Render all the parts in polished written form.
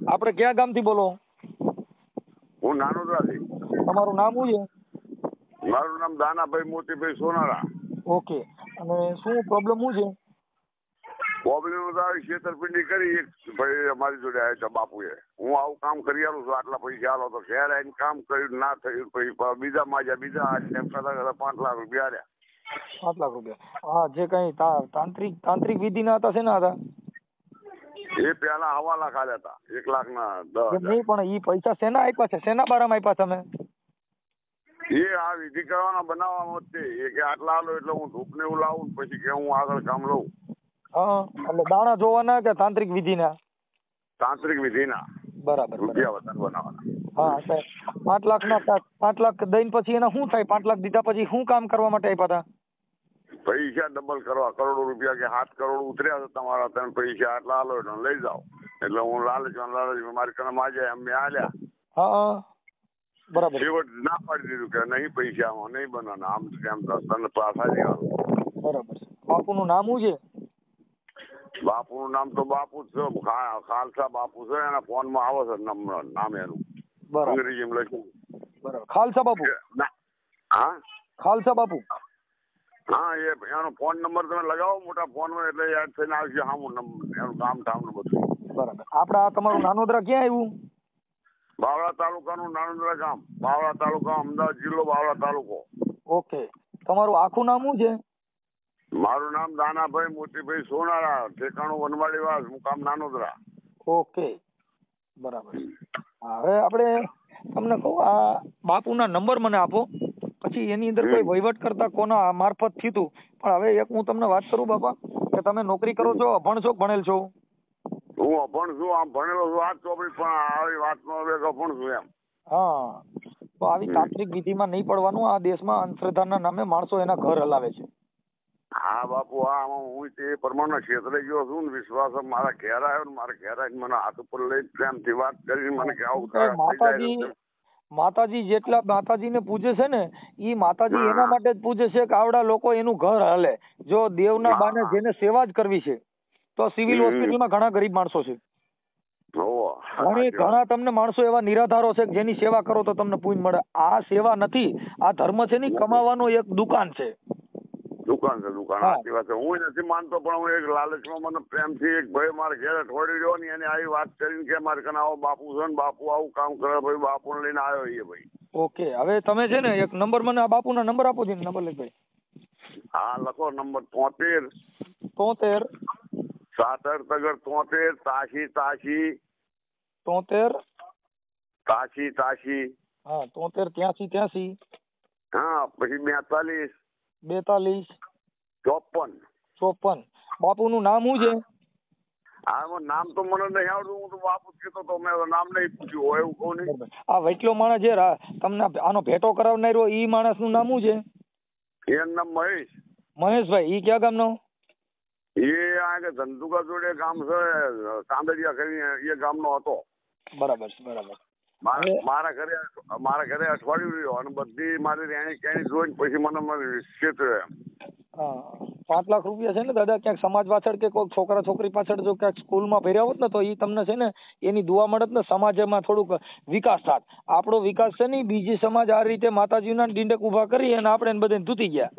આપણે ક્યાં ગામથી બોલો? હું નાનોદરાથી. તમારું નામ શું છે? મારું નામ દાનાભાઈ મોતીભાઈ સોનારા. ઓકે. અને શું પ્રોબ્લેમ શું છે? પ્રોબ્લેમ તો આવી છેતરપિંડી કરી એક ભાઈ અમારી જોડે આવ્યા છે બાપુએ. હું આવું કામ કરી આલું છું, આટલા પૈસા આલો તો ઘેર આવીને કામ કર્યું ના થયું, પછી બીજા માજ્યા બીજા એમ કરતા કરતા 5 લાખ રૂપિયા આલ્યા. 5 લાખ રૂપિયા? હા, જે કઈ તાંત્રિક વિધિના હતા શેના હતા? એ પેલા 1.5 લાખ આલ્યા હતા, 1 લાખ ના 10,000. નહીં, પણ એ પૈસા શેના આપ્યા છે? શેના બારામાં આપ્યા તમે? એ આ વિધિ કરવાના બનાવવામાં જ છે. એ કે આટલા આલો એટલે હું ધૂપ ને એવું લાવું પછી કે હું આગળ કામ લઉં. હા, એટલે દાણા જોવાના કે તાંત્રિક વિધિના? તાંત્રિક વિધિના. બરાબર. રૂપિયા વધારે બનાવવાના. હા, એટલે 5 લાખના 5 લાખ દઈને પછી એના શું થાય? 5 લાખ દીધા પછી શું કામ કરવા માટે આપ્યા હતા? પૈસા ડબલ કરવા, કરોડો રૂપિયા કે 7 કરોડ ઉતર્યા છે તમારા, તમે પૈસા આટલા આલો એટલે લઈ જાઓ. એટલે હું લાલચ મારી કને માજે એમને આલ્યા. હા, બરાબર. છેવટ ના પાડી દીધું કે નહીં, પૈસામાં નહીં બનાવવાના, આમ કેમ તને પાછા દેવાનું. બરાબર. બાપુનું નામ શું છે? બાપુનું નામ તો બાપુ જ છે, ખાલસા બાપુ છે. એના ફોનમાં આવે છે નામ એનું. બરાબર. અંગ્રેજીમાં લખ્યું. બરાબર. ખાલસા બાપુ? હા, ખાલસા બાપુ. હા, એનો ફોન નંબર તમે લગાવો મોટા ફોનમાં એટલે યાદ થઈને આવશે. હા, એનું કામ ઠામ ને બધું. બરાબર. આપણે આ તમારું નાનોદરા ક્યાં આવ્યું? બાવળા તાલુકાનું નાનોદરા ગામ. બાવળા તાલુકા, અમદાવાદ જિલ્લો, બાવળા તાલુકો. ઓકે. તમારું આખું નામ શું છે? મારું નામ દાનાભાઈ મોતીભાઈ સોનારા, ઠેકાણું વનવાડી વાસ, મુકામ નાનોદરા. ઓકે, બરાબર. હવે આપણે તમને કહું, આ બાપુના નંબર મને આપો, પછી એની અંદર કોઈ વહીવટ કરતા કોના મારફત થયું હતું. પણ હવે એક હું તમને વાત કરું બાપા, કે તમે નોકરી કરો છો, અભણ છો, ભણેલ છો? હું અભણ છું, આમ ભણેલો છું આ ચોપડી, પણ આવી વાતનો હવે અભણ છું એમ. હા, તો આવી તાંત્રિક વિધિમાં નહીં પડવાનું. આ દેશમાં અંધશ્રદ્ધાના નામે માણસો એના ઘર હલાવે છે. હા બાપુ, હા, હું તે પ્રમાણે ક્ષેત્રે ગયો છું ને, વિશ્વાસ મારા ઘેર આવ્યો ને, મારા ઘેર આવીને મને હાથ ઉપર લઈ પ્રેમથી વાત કરી મને કે આવું માતાજી જેટલા માતાજીને પૂજે છે ને, ઈ માતાજી એના માટે જ પૂજે છે કે આવડા લોકો એનું ઘર હાલે. જો દેવના બાને જેને સેવા જ કરવી છે, તો સિવિલ હોસ્પિટલમાં ઘણા ગરીબ માણસો છે. ઘણા તમને માણસો એવા નિરાધારો છે જેની સેવા કરો તો તમને પુણ્ય મળે. આ સેવા નથી, આ ધર્મ છે ને કમાવાનો એક દુકાન છે. દુકાન સાચી વાત છે. હું નથી માનતો, પણ હું એક લાલચમાં મને પ્રેમથી એક ભાઈ મારા ઘેર અઠવાડિયું રહ્યો ને, એને આવી વાત કરીને કે મારે કને આવો બાપુ છે ને, બાપુ આવું કામ કરે, ભાઈ બાપુને લઈને આવ્યો એ ભાઈ. ઓકે, હવે તમે છે ને એક નંબર મને આ બાપુના નંબર આપો છો, નંબર લઈ ભાઈ. હા, લખો નંબર 73 73 67 73 83 હા, 73 83. હા, પછી 42 54. બાપુનું નામ શું છે? હા, નામ તો મને નહીં આવડતું, હું તો બાપુ જ કહેતો તો, મેં નામ નહીં પૂછ્યું હોય એવું કહું નહીં. આ વૈટલો માણસ જે તમને આનો ભેટો કરાવનારો, ઈ માણસનું નામ શું છે? એનું નામ મહેશ. મહેશભાઈ. ઈ ક્યાં ગામનો? એ આ કે ધંધુકા જોડે ગામ છે, કાંદડિયા કરીને, એ ગામનો હતો. બરાબર. મારા ઘરે અઠવાડિયું રહ્યો અને બધી મારી રેણી કેણી જોઈને પછી મને ક્ષેત્રે. હા, 5 લાખ રૂપિયા છે ને દાદા, ક્યાંક સમાજ પાછળ કે કોઈ છોકરા છોકરી પાછળ જો ક્યાંક સ્કૂલમાં ભર્યા હોત ને, તો એ તમને છે ને એની દુઆ મળત ને, સમાજમાં થોડુંક વિકાસ થાત. આપણો વિકાસ છે ને, બીજી સમાજ આ રીતે માતાજીના ડીંડક ઉભા કરી અને આપણે બધાને તૂટી ગયા.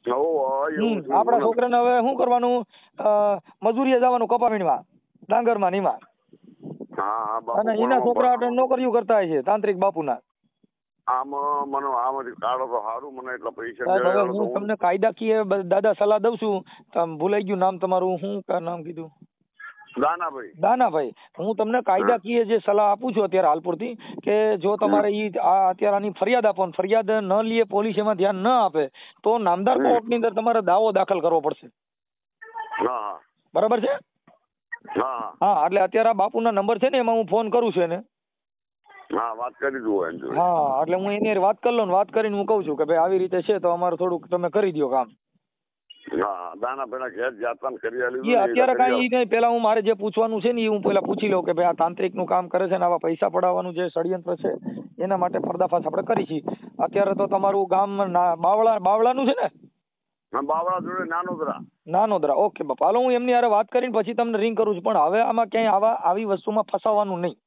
આપણા છોકરાને હવે શું કરવાનું? મજૂરીએ જવાનું, કપા વીણવા, ડાંગરમાં નીમાં. અને એના છોકરા આપણે નોકરીઓ કરતા હોય છે તાંત્રિક બાપુના. હું તમને કાયદાકીય દાદા સલાહ દઉં છું. ભૂલાઈ ગયું નામ તમારું, શું નામ કીધું? દાનાભાઈ. હું તમને કાયદાકીય જે સલાહ આપું છું અત્યારે હાલ પૂરતી, કે જો તમારે અત્યારે આની ફરિયાદ આપો, ફરિયાદ ન લે, પોલીસ એમાં ધ્યાન ન આપે, તો નામદાર કોર્ટની અંદર તમારે દાવો દાખલ કરવો પડશે. બરાબર છે? હા, એટલે અત્યારે આ બાપુના નંબર છે ને, એમાં હું ફોન કરું છું એને. વાત કરી દઉં. હા, એટલે હું એની વાત કરી લઉં, વાત કરીને હું કહું છું કે ભાઈ આવી રીતે છે, તો અમારે થોડુંક તમે કરી દો કામ. અત્યારે કઈ નહીં, પેલા હું મારે જે પૂછવાનું છે ને એ હું પેલા પૂછી લઉં કે ભાઈ આ તાંત્રિક નું કામ કરે છે ને, આવા પૈસા પડાવવાનું જે ષડયંત્ર છે એના માટે પર્દાફાશ આપણે કરી છીએ. અત્યારે તો તમારું ગામ બાવળાનું છે ને? બાવળા જોડે નાનોદરા. નાનોદરા. ઓકે બાપા, હાલો હું એમની હારે વાત કરીને પછી તમને રિંગ કરું છું. પણ હવે આમાં ક્યાંય આવી વસ્તુમાં ફસાવાનું નહીં.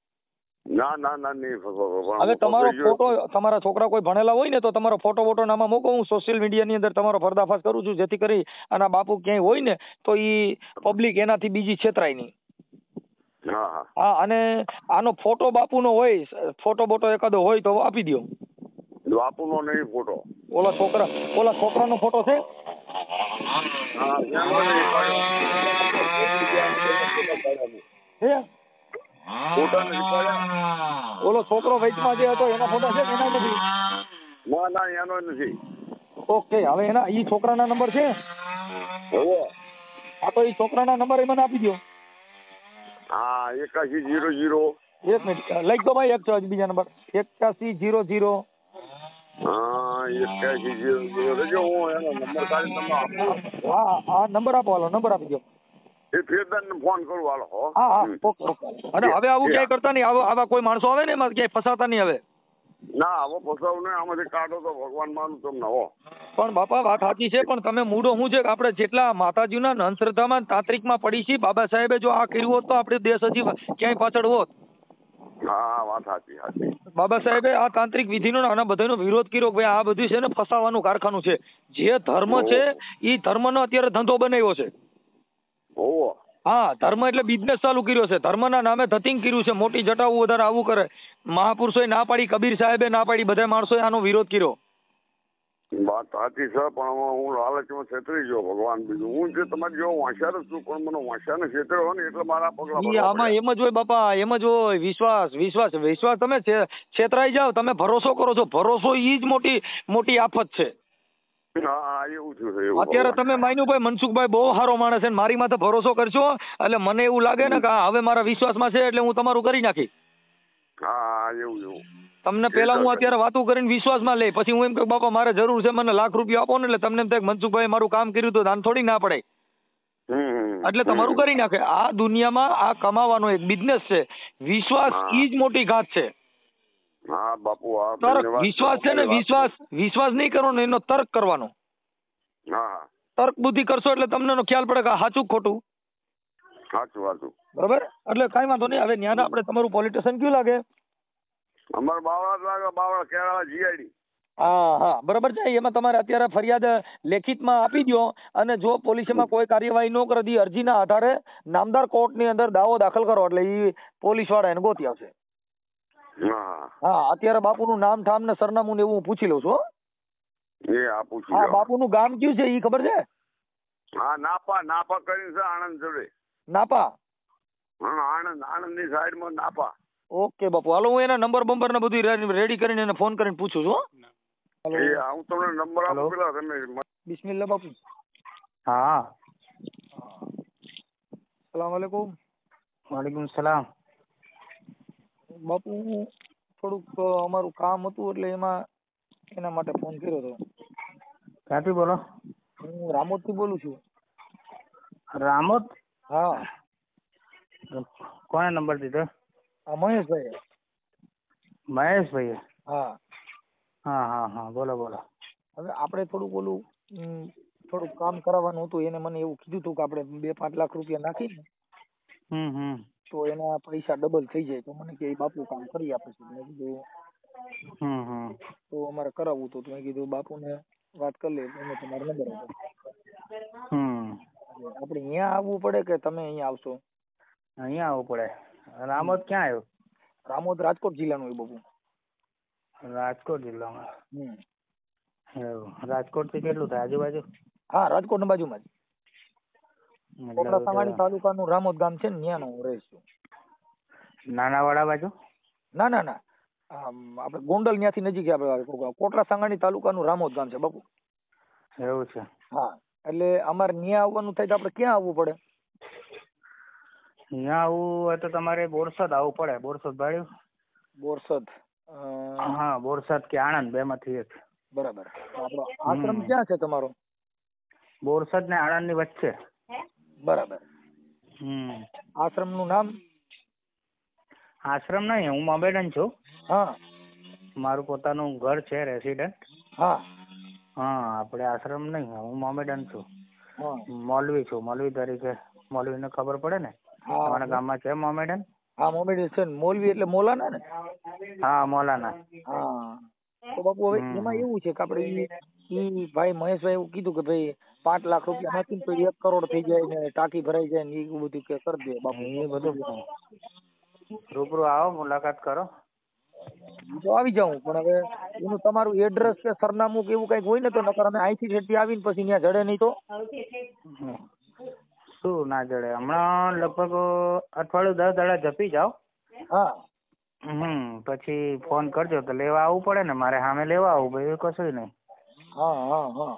ના ના ના નહીં ફસાવો. હવે તમારો ફોટો, તમારા છોકરા કોઈ ભણેલા હોય ને તો તમારો ફોટો વોટો નામાં મૂકો, હું સોશિયલ મીડિયાની અંદર તમારો પર્દાફાશ કરું છું, જેથી કરી આના બાપુ ક્યાંય હોય ને તો ઈ પબ્લિક એનાથી બીજી છેતરાય નહીં. હા, અને આનો ફોટો બાપુનો હોય, ફોટો બોટો એકાદો હોય તો આપી દો. બાપુનો નહીં ફોટો. ઓલા છોકરાનો ફોટો છે? ઓલો છોકરો વચમાં જે હતો એના ફોટા છે કે એના નથી? ના ના એનો નથી. ઓકે, હવે એના ઈ છોકરાના નંબર છે? હા, તો ઈ છોકરાના નંબર મને આપી દો. હા, 8100. એક મિનિટ લઈ દો ભાઈ, એક છે બીજા નંબર 8100. હા, 8100. હું એનો નંબર કાઢી તમને આપું. હા, નંબર આપો, હાલો નંબર આપી દો. એ ફેરદારને ફોન કરું હાલો. હા, ઓકે. અને હવે આવું ક્યાંય કરતા નહીં, આવા કોઈ માણસો આવે ને એમાં ક્યાંય ફસાતા નહીં હવે. ના, હવે ફસાવું નહીં, આમાંથી કાઢો તો ભગવાન માનું તમને. પણ બાપા વાત સાચી છે, પણ તમે મૂડો શું છે કે આપણે જેટલા માતાજીના અંધશ્રદ્ધામાં તાંત્રિકમાં પડી છીએ, બાબા સાહેબે જો આ કર્યું હોત તો આપણે દેશ હજી ક્યાંય પાછળ હોત. હા, વાત સાચી. બાબા સાહેબે આ તાંત્રિક વિધિનો આના બધાનો વિરોધ કર્યો. ભાઈ આ બધું છે ને ફસાવાનું કારખાનું છે. જે ધર્મ છે એ ધર્મનો અત્યારે ધંધો બનાવ્યો છે. હા, ધર્મ એટલે બિઝનેસ ચાલુ કર્યો છે. ધર્મના નામે ધતિંગ કર્યું છે. મોટી જટાવું વધારે આવું કરે. મહાપુરુષોએ ના પાડી, કબીર સાહેબે ના પાડી, બધા માણસોએ આનો વિરોધ કર્યો. વાત સાચી છે, પણ હું લાલચમાં છેતરી ગયો ભગવાન. બીજું હું જે તમારી જેવો હોશિયાર જ છું, પણ મને હોશિયારને છેતર્યો ને એટલે મારા પગલા. આમાં એમ જ હોય બાપા, એમ જ હોય. વિશ્વાસ તમે છેતરાઈ જાવ, તમે ભરોસો કરો છો, ભરોસો ઈ જ મોટી આફત છે. હા, એવું થયું. અત્યારે તમે માન્યુભાઈ મનસુખભાઈ બહુ સારો માણસ છે, મારી માથે ભરોસો કરશો એટલે મને એવું લાગે ને કે હવે મારા વિશ્વાસમાં છે એટલે હું તમારું કરી નાખી. હા, એવું. તમને પેલા હું અત્યારે વાતો કરીને વિશ્વાસમાં લઈ, પછી હું એમ કહું બાપા મારે જરૂર છે, મને લાખ રૂપિયા આપો ને, એટલે તમને એમ થાય મનસુખભાઈ મારું કામ કર્યું તો આને થોડી ના પડે. એટલે તમારું કરી નાખે. આ દુનિયામાં આ કમાવાનો એક બિઝનેસ છે. વિશ્વાસ ઈ જ મોટી ઘાત છે. હા બાપુ, વિશ્વાસ છે ને, વિશ્વાસ નહીં કરવાનો, એનો તર્ક કરવાનો. તર્ક બુદ્ધિ કરશો એટલે તમને ખ્યાલ પડે કે સાચું ખોટું. સાચું. બરોબર, એટલે કઈ વાંધો નહીં. હવે ન્યાના આપણે તમારું પોલીસ સ્ટેશન કયું લાગે? અમારે બાવળા કેરાળા જીઆઈડી. હા, બરોબર છે. એમાં તમારે અત્યારે ફરિયાદ લેખિતમાં આપી દો, અને જો પોલીસમાં કોઈ કાર્યવાહી ન કરે, અરજીના આધારે નામદાર કોર્ટની અંદર દાવો દાખલ કરો, એટલે એ પોલીસ વાળા એને ગોતી આવશે. હા, અત્યારે બાપુનું નામ ઠામ ને સરનામું ને એવું હું પૂછી લઉં છું. હા, બાપુનું ગામ કયું છે એ ખબર છે? હા, નાપા કરીને છે, આણંદ જોડે. નાપા? હા, આણંદની સાઈડમાં નાપા. ઓકે બાપુ, હાલો હું એના નંબર ને બધું રેડી કરીને એને ફોન કરીને પૂછું છું. હું તમને નંબર આપું પેલા તમે. બિસ્મિલ્લાહ બાપુ. હા, સલામ વાલેકુમ. વાલેકુમ સલામ. બાપુ થોડુંક અમારું કામ હતું એટલે એના માટે ફોન કર્યો હતો. ક્યાંથી બોલો? હું રામોદ થી બોલું છું. રામોદ? હા. કોને નંબર દીધો? મહેશભાઈ. મહેશભાઈ? હા. હા, બોલો. હવે આપણે થોડુંક થોડુંક કામ કરાવવાનું હતું. એને મને એવું કીધું હતું કે આપણે 2-5 લાખ રૂપિયા નાખીને તો એના પૈસા ડબલ થઈ જાય. તો મને કે બાપુ કામ કરી આપે છે. મેં કીધું તો અમારે કરાવવું હતું. તો મેં કીધું બાપુને વાત કરી લે, એને તમારો નંબર આપો. આપણે અહીંયા આવવું પડે કે તમે અહીંયા આવશો? અહીંયા આવવું પડે. રામોદ ક્યાં આવ્યું? રામોદ રાજકોટ જિલ્લાનું હોય બાપુ. રાજકોટ જિલ્લામાં? રાજકોટ થી કેટલું થાય આજુબાજુ? હા, રાજકોટ ની બાજુમાં જ. કોટડા સાંગાણી તાલુકાનું રામોદ ગામ છે ને, ત્યાં હું રહીશ છું. નાનાવાડા બાજુ? ના, આપણે ગોંડલ ત્યાંથી નજીક. આપણે કોટડા સાંગાણી તાલુકાનું રામોદ ગામ છે બાપુ. એવું છે? હા, એટલે અમારે ત્યાં આવવાનું થાય તો આપણે ક્યાં આવવું પડે? ત્યાં આવવું હોય તો તમારે બોરસદ આવવું પડે. બોરસદ ભાડ્યું? બોરસદ? હા, બોરસદ કે આણંદ, બે માંથી એક. બરાબર. આપણો આશ્રમ ક્યાં છે તમારો? બોરસદ ને આણંદ ની વચ્ચે. બરાબર. આશ્રમ નું નામ? આશ્રમ નહીં, હું મોમેડન છું. હા. મારું પોતાનું ઘર છે, રેસિડન્ટ. હા. હા, આપણે આશ્રમ નહીં, હું મોમેડન છું, હા મૌલવી છું, મૌલવી તરીકે. મૌલવીને ખબર પડે ને, હા તમારા ગામમાં છે મોમેડન? હા મોમેડી છે ને, મૌલવી એટલે મોલાના ને. હા, મૌલાના. હા તો બાપુ હવે એમાં એવું છે કે આપણે ઈ ભાઈ મહેશભાઈ એવું કીધું કે ભાઈ 5 લાખ રૂપિયા નાખીને તો 1 કરોડ થઈ જાય ને ટાંકી ભરાઈ જાય ને એવું બધું કે કરી દે બાપુ. એ બધું રૂબરૂ આવો, મુલાકાત કરો. ઈ તો આવી જાઉં, પણ હવે એનું તમારું એડ્રેસ કે સરનામું કે એવું કઈક હોય ને તો નકર અમે અહીંથી છેટી આવીને પછી ત્યાં જડે નહીં તો. શું ના જડે? હમણાં લગભગ અઠવાડિયું 10 દાડા જપી જાઓ. હા પછી ફોન કરજો તો લેવા આવવું પડે ને, મારે સામે લેવા આવવું, ભાઈ કશું નહીં. હા હા હા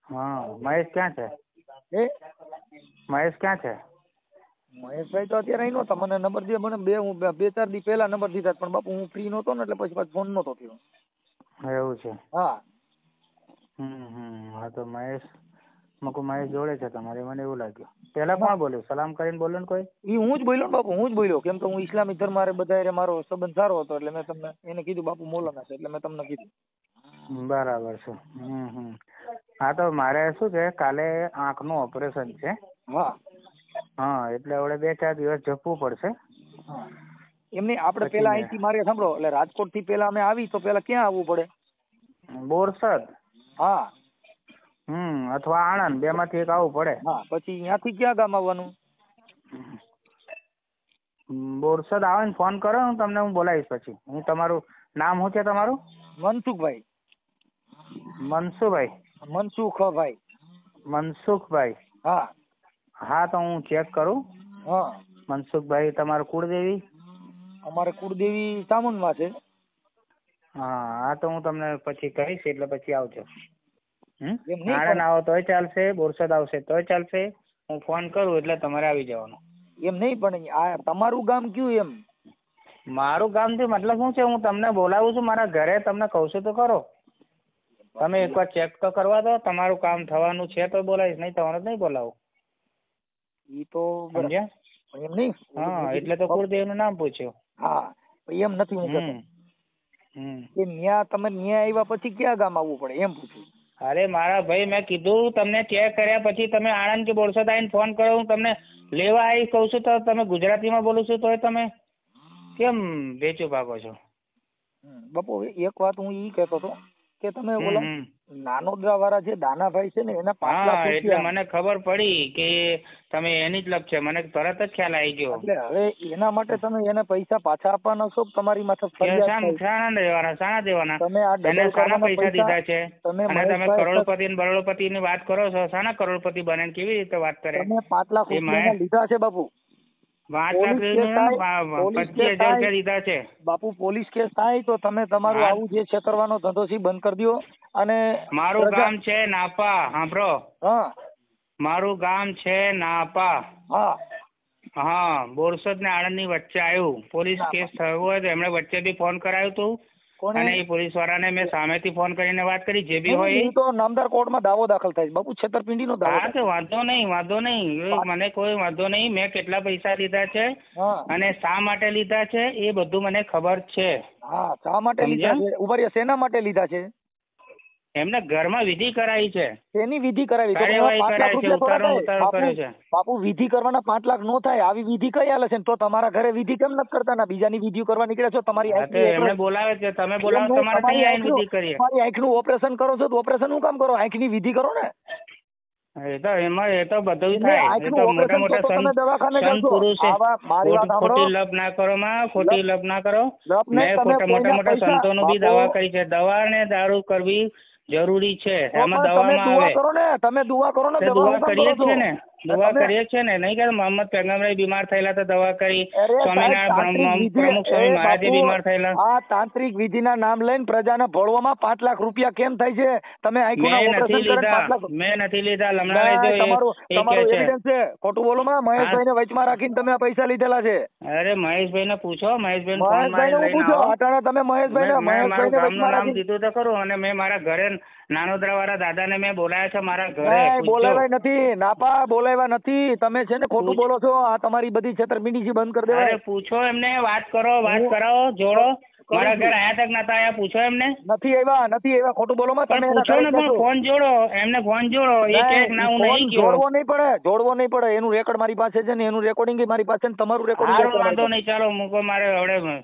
હા, મહેશ ક્યાં છે? એ મહેશ ક્યાં છે? મહેશભાઈ તો અત્યારે અહીં નહોતા, મને નંબર દે, મને 2-4 દી પહેલા નંબર દીધા, પણ બાપુ હું ફ્રી નહોતો ને એટલે પછી પાછો ફોન નહોતો થયો. એવું છે? હા હા તો મહેશ જોડે છે તમારે, મને એવું લાગ્યું. પેલા કોણ બોલ્યું? સલામ કરીને બોલ્યું ને કોઈ? ઈ હું જ બોલ્યો ને બાપુ, હું જ બોલ્યો, કેમ કે હું ઇસ્લામિક ધર્મ હારે બધા મારો સંબંધ સારો હતો એટલે મેં તમને એને કીધું બાપુ મોલાના છે એટલે મેં તમને કીધું. બરાબર છે. હા તો મારે શું છે, કાલે આંખનું ઓપરેશન છે. હા હા, એટલે હવે 2-4 દિવસ જપવું પડશે. એમની આપણે પછી પેલા મેં અહીંથી મારે સાંભળો, એટલે રાજકોટ થી પેલા અમે આવી તો પેલા ક્યાં આવવું પડે? બોરસદ. હા અથવા આણંદ, 2 માંથી એક આવવું પડે. હા પછી ત્યાંથી ક્યાં ગામ આવવાનું? બોરસદ આવે ને ફોન કરો, તમને હું બોલાવીશ. પછી હું તમારું નામ શું છે તમારું? મનસુખભાઈ. મનસુખભાઈ? મનસુખભાઈ. મનસુખભાઈ. હા હા તો હું ચેક કરું. હા મનસુખભાઈ, તમારું કુળદેવી? અમારે કુળદેવી ચામુંડમાં છે. હા તો હું તમને પછી કહીશ, એટલે પછી આવજો. એમ નહીં આણંદ આવો તોય ચાલશે, બોરસદ આવશે તોય ચાલશે. હું ફોન કરું એટલે તમારે આવી જવાનું. એમ નહીં, પણ આ તમારું ગામ કયું એમ? મારું ગામ છે મતલબ શું છે, હું તમને બોલાવું છું મારા ઘરે, તમને કહું છું તો ખરો. તમે એકવાર ચેક તો કરવા દો, તમારું કામ થવાનું છે તો બોલાવીશ, નહીં થવાનું નહીં બોલાવું. ઈ તો સમજ્યા? એમ નહીં. હા, એટલે તો કુળદેવનું નામ પૂછ્યું. હા એમ નથી હું કહેતો કે ન્યા તમે ન્યા આવ્યા પછી ક્યાં ગામ આવવું પડે એમ પૂછ્યું. અરે મારા ભાઈ, મેં કીધું તમને ચેક કર્યા પછી તમે આણંદ કે બોરસદ આવીને ફોન કરો, હું તમને લેવા આવી કહું છું તો તમે ગુજરાતીમાં બોલું છું તોય તમે કેમ વેચું ભાગો છો? બાપુ એક વાત હું ઈ કહેતો હતો કે તમે ઓલા નાનોદરા વાળા જે દાનાભાઈ છે ને એના 5 લાખ હા, એટલે રૂપિયા, મને ખબર પડી કે તમે એની જ લપ છે, મને તરત જ ખ્યાલ આવી ગયો. એટલે હવે એના માટે તમે એને પૈસા પાછા આપવાના છો કે તમારી માથે ફરિયાદ શાના દેવાના? તમે આ એને શાના પૈસા દીધા છે? તમે અને તમે કરોડપતિ ને બરોડપતિ ની વાત કરો છો, શાના કરોડપતિ બને કેવી રીતે વાત કરે? તમે 5 લાખ રૂપિયા લીધા છે બાપુ. 5 લાખ 25,000 રૂપિયા દીધા છે બાપુ. પોલીસ કેસ થાય તો તમે તમારું આવું જે છેતરવાનો ધંધો છે બંધ કરી દો. અને મારું ગામ છે નાપા, સાંભળો. હા, મારું ગામ છે નાપા. હા હા, બોરસદ ને આણંદ ની વચ્ચે આવ્યું. પોલીસ કેસ થયો હોય તો એમણે વચ્ચેથી ફોન કરાયું હતું, અને એ પોલીસ વાળાને મેં સામેથી ફોન કરીને વાત કરી, જે બી હોય એ તો નામદાર કોર્ટમાં દાવો દાખલ થાય બાપુ, છેતરપિંડીનો દાવો. હા તો વાંધો નહીં, મને કોઈ વાંધો નહીં. મેં કેટલા પૈસા લીધા છે અને શા માટે લીધા છે એ બધું મને ખબર છે. હા, શા માટે લીધા છે? ઉભા શેના માટે લીધા છે? એમને ઘરમાં વિધિ કરાવી છે. એની વિધિ કરાવી બાપુ? વિધિ કરવાના 5 લાખ નો થાય. આવી વિધિ કઈ હાલે છે? તો તમારા ઘરે વિધિ કેમ નથી કરતા? બીજાની વિધિ કરવા નીકળ્યા છો. તમારી એમને બોલાવે છે, તમે બોલાવો, તમારે કઈ આવીને વિધિ કરીએ? તમારી આંખનું ઓપરેશન કરો છો તો ઓપરેશન નું કામ કરો, આંખની વિધિ કરો ને. એ તો બધું થાય. એ તો મોટા મોટા સંત પુરુષ ખોટી લપ ના કરો માં, ખોટી લપ ના કરો. મેં મોટા મોટા સંતોનું બી દવા કરી છે. દવા ને દારૂ કરવી જરૂરી છે. એમાં દવામાં આવે. તમે દુઆ કરો ને. દુઆ કરીએ છીએ ને, દુઆ કરીએ છીએ ને. નહીં કે મોહમ્મદ પૈગંબરે બીમાર થયેલા તો દવા કરી, સ્વામિનારાયણ પ્રમુખ સ્વામી મહારાજે બીમાર થયેલા. આ તાંત્રિક વિધિના નામ લઈને પ્રજાને ભળવામાં 5 લાખ રૂપિયા કેમ થાય છે? તમે મેં નથી લીધા. લમણા એવિડન્સ છે. ખોટું બોલો માં. મહેશભાઈ ને વચમાં રાખીને તમે પૈસા લીધેલા છે. અરે મહેશભાઈ ને પૂછો, મહેશભાઈ તમે મહેશભાઈ નામ દીધું તો ખરું. અને મેં મારા ઘરે નાનોદરા વાળા દાદાને મેં બોલાયા છે મારા ઘરે. બોલાવ્યા નથી નાપા, બોલાવ્યા નથી. તમે છે ને ખોટું બોલો છો. આ તમારી બધી છેતરપિંડી બંધ કરી દેવાય. પૂછો એમને, વાત કરો, વાત કરાવો, જોડો. મારા ઘર આયા તક નતા આયા, પૂછો એમને. નથી એવા ખોટું બોલો માં તમે. પૂછો ને, પણ ફોન જોડો એમને, ફોન જોડો. એ કે ના હું નહીં ગયો. જોડવો નહીં પડે. એનું રેકોર્ડ મારી પાસે છે ને, એનું રેકોર્ડિંગ મારી પાસે, તમારું રેકોર્ડિંગ. વાંધો નહીં, ચાલો મૂકો. મારે હવે